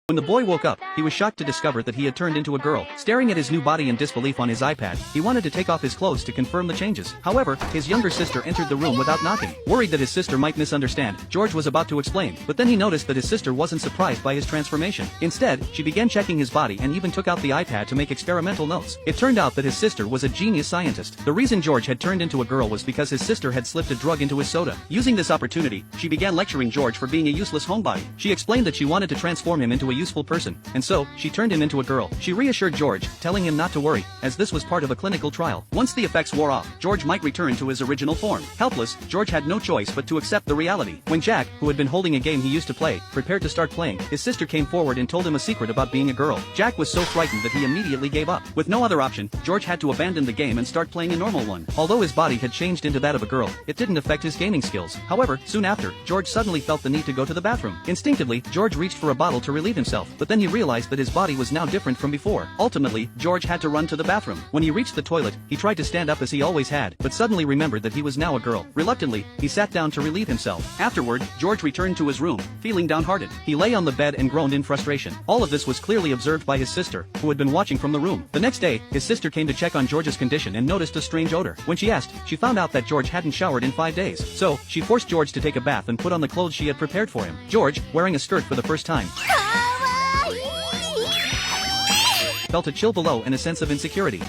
When the boy woke up, he was shocked to discover that he had turned into a girl. Staring at his new body in disbelief on his iPad, he wanted to take off his clothes to confirm the changes. However, his younger sister entered the room without knocking. Worried that his sister might misunderstand, George was about to explain, but then he noticed that his sister wasn't surprised by his transformation. Instead, she began checking his body and even took out the iPad to make experimental notes. It turned out that his sister was a genius scientist. The reason George had turned into a girl was because his sister had slipped a drug into his soda. Using this opportunity, she began lecturing George for being a useless homebody. She explained that she wanted to transform him into a useful person. And so, she turned him into a girl. She reassured George, telling him not to worry, as this was part of a clinical trial. Once the effects wore off, George might return to his original form. Helpless, George had no choice but to accept the reality. When Jack, who had been holding a game he used to play, prepared to start playing, his sister came forward and told him a secret about being a girl. Jack was so frightened that he immediately gave up. With no other option, George had to abandon the game and start playing a normal one. Although his body had changed into that of a girl, it didn't affect his gaming skills. However, soon after, George suddenly felt the need to go to the bathroom. Instinctively, George reached for a bottle to relieve himself, but then he realized that his body was now different from before. Ultimately, George had to run to the bathroom. When he reached the toilet, he tried to stand up as he always had, but suddenly remembered that he was now a girl. Reluctantly, he sat down to relieve himself. Afterward, George returned to his room, feeling downhearted. He lay on the bed and groaned in frustration. All of this was clearly observed by his sister, who had been watching from the room. The next day, his sister came to check on George's condition and noticed a strange odor. When she asked, she found out that George hadn't showered in 5 days. So, she forced George to take a bath and put on the clothes she had prepared for him. George, wearing a skirt for the first time, felt a chill below and a sense of insecurity.